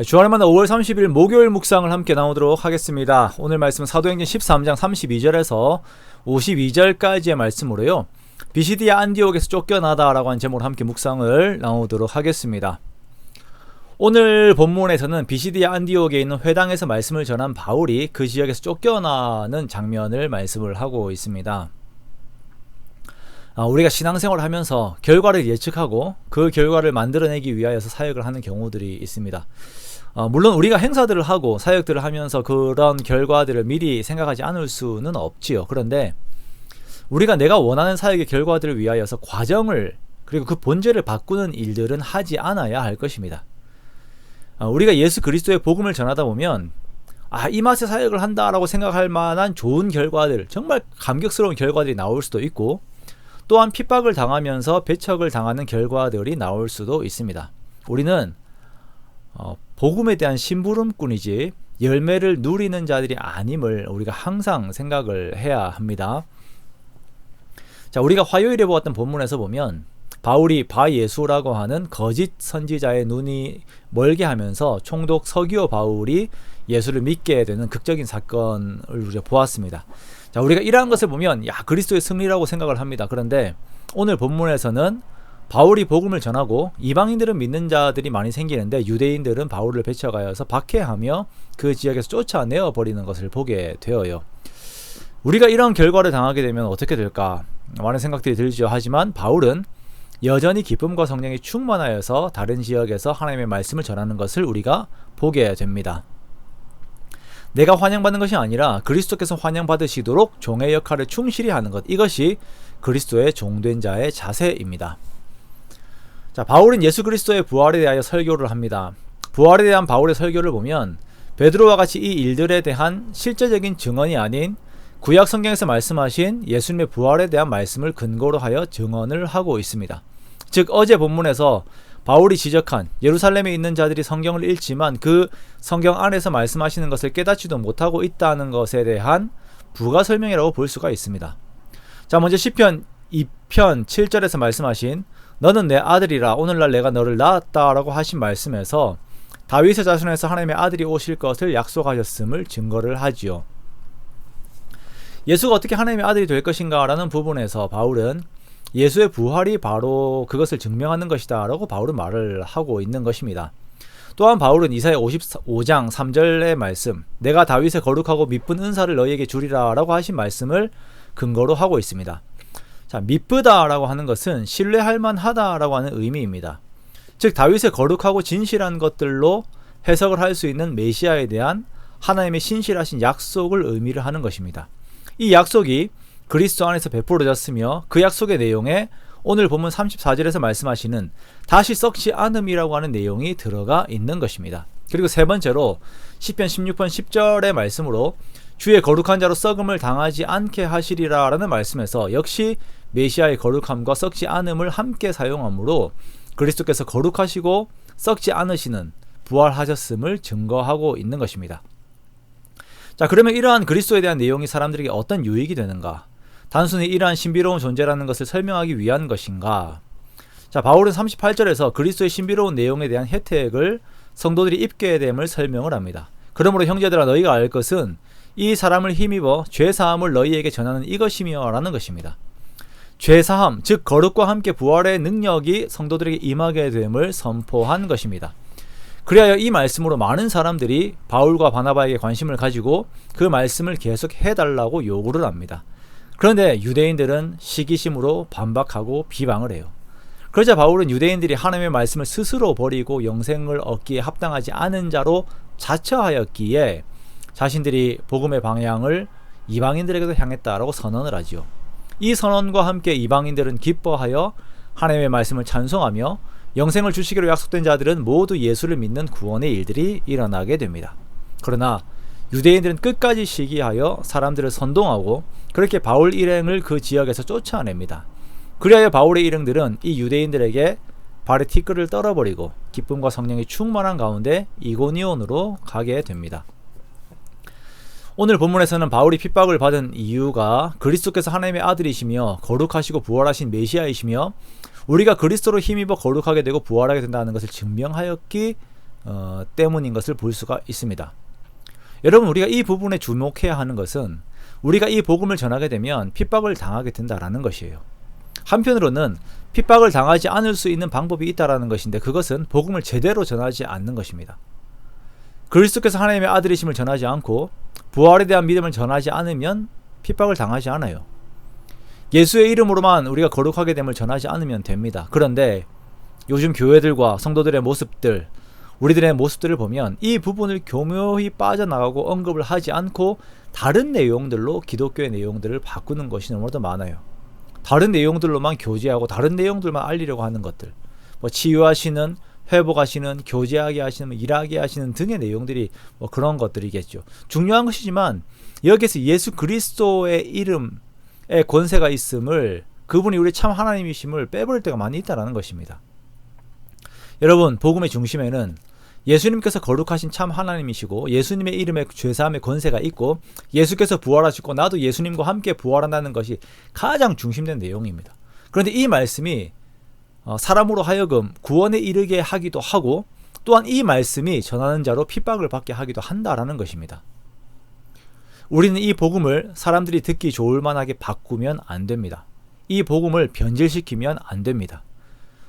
주안의 만나 5월 30일 목요일 묵상을 함께 나누도록 하겠습니다. 오늘 말씀은 사도행전 13장 32절에서 52절까지의 말씀으로요, 비시디아 안디옥에서 쫓겨나다라고 하는 제목으로 함께 묵상을 나누도록 하겠습니다. 오늘 본문에서는 비시디아 안디옥에 있는 회당에서 말씀을 전한 바울이 그 지역에서 쫓겨나는 장면을 말씀을 하고 있습니다. 우리가 신앙생활을 하면서 결과를 예측하고 그 결과를 만들어내기 위하여서 사역을 하는 경우들이 있습니다. 물론 우리가 행사들을 하고 사역들을 하면서 그런 결과들을 미리 생각하지 않을 수는 없지요. 그런데 우리가 내가 원하는 사역의 결과들을 위하여서 과정을, 그리고 그 본질을 바꾸는 일들은 하지 않아야 할 것입니다. 우리가 예수 그리스도의 복음을 전하다 보면 이 맛에 사역을 한다라고 생각할 만한 좋은 결과들, 정말 감격스러운 결과들이 나올 수도 있고, 또한 핍박을 당하면서 배척을 당하는 결과들이 나올 수도 있습니다. 우리는 복음에 대한 심부름꾼이지 열매를 누리는 자들이 아님을 우리가 항상 생각을 해야 합니다. 자, 우리가 화요일에 보았던 본문에서 보면 바울이 바예수라고 하는 거짓 선지자의 눈이 멀게 하면서 총독 서기오 바울이 예수를 믿게 되는 극적인 사건을 우리가 보았습니다. 자, 우리가 이러한 것을 보면 그리스도의 승리라고 생각을 합니다. 그런데 오늘 본문에서는 바울이 복음을 전하고 이방인들은 믿는 자들이 많이 생기는데 유대인들은 바울을 배척하여서 박해하며 그 지역에서 쫓아내어 버리는 것을 보게 되어요. 우리가 이런 결과를 당하게 되면 어떻게 될까? 많은 생각들이 들죠. 하지만 바울은 여전히 기쁨과 성령이 충만하여서 다른 지역에서 하나님의 말씀을 전하는 것을 우리가 보게 됩니다. 내가 환영받는 것이 아니라 그리스도께서 환영받으시도록 종의 역할을 충실히 하는 것, 이것이 그리스도의 종된 자의 자세입니다. 자, 바울은 예수 그리스도의 부활에 대하여 설교를 합니다. 부활에 대한 바울의 설교를 보면 베드로와 같이 이 일들에 대한 실제적인 증언이 아닌 구약 성경에서 말씀하신 예수님의 부활에 대한 말씀을 근거로 하여 증언을 하고 있습니다. 즉, 어제 본문에서 바울이 지적한 예루살렘에 있는 자들이 성경을 읽지만 그 성경 안에서 말씀하시는 것을 깨닫지도 못하고 있다는 것에 대한 부가 설명이라고 볼 수가 있습니다. 자, 먼저 시편 2편 7절에서 말씀하신 너는 내 아들이라 오늘날 내가 너를 낳았다 라고 하신 말씀에서 다윗의 자손에서 하나님의 아들이 오실 것을 약속하셨음을 증거를 하지요. 예수가 어떻게 하나님의 아들이 될 것인가 라는 부분에서 바울은 예수의 부활이 바로 그것을 증명하는 것이다 라고 바울은 말을 하고 있는 것입니다. 또한 바울은 이사야 55장 3절의 말씀, 내가 다윗의 거룩하고 미쁜 은사를 너희에게 주리라 라고 하신 말씀을 근거로 하고 있습니다. 자, 미쁘다 라고 하는 것은 신뢰할 만하다 라고 하는 의미입니다. 즉, 다윗의 거룩하고 진실한 것들로 해석을 할 수 있는 메시아에 대한 하나님의 신실하신 약속을 의미를 하는 것입니다. 이 약속이 그리스도 안에서 베풀어졌으며 그 약속의 내용에 오늘 본문 34절에서 말씀하시는 다시 썩지 않음이라고 하는 내용이 들어가 있는 것입니다. 그리고 세 번째로 시편 16편 10절의 말씀으로 주의 거룩한 자로 썩음을 당하지 않게 하시리라 라는 말씀에서 역시 메시아의 거룩함과 썩지 않음을 함께 사용하므로 그리스도께서 거룩하시고 썩지 않으시는 부활하셨음을 증거하고 있는 것입니다. 자, 그러면 이러한 그리스도에 대한 내용이 사람들에게 어떤 유익이 되는가? 단순히 이러한 신비로운 존재라는 것을 설명하기 위한 것인가? 자, 바울은 38절에서 그리스도의 신비로운 내용에 대한 혜택을 성도들이 입게 됨을 설명을 합니다. 그러므로 형제들아 너희가 알 것은 이 사람을 힘입어 죄사함을 너희에게 전하는 이것이며 라는 것입니다. 죄사함, 즉 거룩과 함께 부활의 능력이 성도들에게 임하게 됨을 선포한 것입니다. 그리하여 이 말씀으로 많은 사람들이 바울과 바나바에게 관심을 가지고 그 말씀을 계속 해달라고 요구를 합니다. 그런데 유대인들은 시기심으로 반박하고 비방을 해요. 그러자 바울은 유대인들이 하나님의 말씀을 스스로 버리고 영생을 얻기에 합당하지 않은 자로 자처하였기에 자신들이 복음의 방향을 이방인들에게도 향했다라고 선언을 하지요. 이 선언과 함께 이방인들은 기뻐하여 하나님의 말씀을 찬송하며 영생을 주시기로 약속된 자들은 모두 예수를 믿는 구원의 일들이 일어나게 됩니다. 그러나 유대인들은 끝까지 시기하여 사람들을 선동하고 그렇게 바울 일행을 그 지역에서 쫓아냅니다. 그리하여 바울의 일행들은 이 유대인들에게 발의 티끌을 떨어버리고 기쁨과 성령이 충만한 가운데 이고니온으로 가게 됩니다. 오늘 본문에서는 바울이 핍박을 받은 이유가 그리스도께서 하나님의 아들이시며 거룩하시고 부활하신 메시아이시며 우리가 그리스도로 힘입어 거룩하게 되고 부활하게 된다는 것을 증명하였기 때문인 것을 볼 수가 있습니다. 여러분, 우리가 이 부분에 주목해야 하는 것은 우리가 이 복음을 전하게 되면 핍박을 당하게 된다라는 것이에요. 한편으로는 핍박을 당하지 않을 수 있는 방법이 있다라는 것인데, 그것은 복음을 제대로 전하지 않는 것입니다. 그리스도께서 하나님의 아들이심을 전하지 않고 부활에 대한 믿음을 전하지 않으면 핍박을 당하지 않아요. 예수의 이름으로만 우리가 거룩하게 됨을 전하지 않으면 됩니다. 그런데 요즘 교회들과 성도들의 모습들, 우리들의 모습들을 보면 이 부분을 교묘히 빠져나가고 언급을 하지 않고 다른 내용들로 기독교의 내용들을 바꾸는 것이 너무나도 많아요. 다른 내용들로만 교제하고 다른 내용들만 알리려고 하는 것들, 치유하시는, 회복하시는, 교제하게 하시는, 일하게 하시는 등의 내용들이 그런 것들이겠죠. 중요한 것이지만 여기에서 예수 그리스도의 이름에 권세가 있음을, 그분이 우리 참 하나님이심을 빼버릴 때가 많이 있다는 것입니다. 여러분, 복음의 중심에는 예수님께서 거룩하신 참 하나님이시고 예수님의 이름에 죄사함의 권세가 있고 예수께서 부활하시고 나도 예수님과 함께 부활한다는 것이 가장 중심된 내용입니다. 그런데 이 말씀이 사람으로 하여금 구원에 이르게 하기도 하고, 또한 이 말씀이 전하는 자로 핍박을 받게 하기도 한다라는 것입니다. 우리는 이 복음을 사람들이 듣기 좋을 만하게 바꾸면 안 됩니다. 이 복음을 변질시키면 안 됩니다.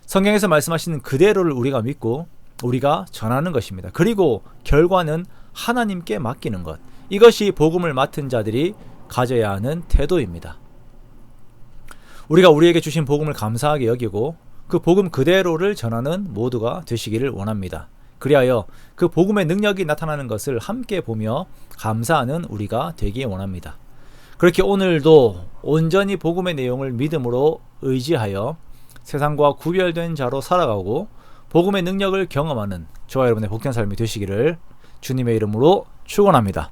성경에서 말씀하시는 그대로를 우리가 믿고 우리가 전하는 것입니다. 그리고 결과는 하나님께 맡기는 것, 이것이 복음을 맡은 자들이 가져야 하는 태도입니다. 우리가 우리에게 주신 복음을 감사하게 여기고 그 복음 그대로를 전하는 모두가 되시기를 원합니다. 그리하여 그 복음의 능력이 나타나는 것을 함께 보며 감사하는 우리가 되기 원합니다. 그렇게 오늘도 온전히 복음의 내용을 믿음으로 의지하여 세상과 구별된 자로 살아가고 복음의 능력을 경험하는 저와 여러분의 복된 삶이 되시기를 주님의 이름으로 축원합니다.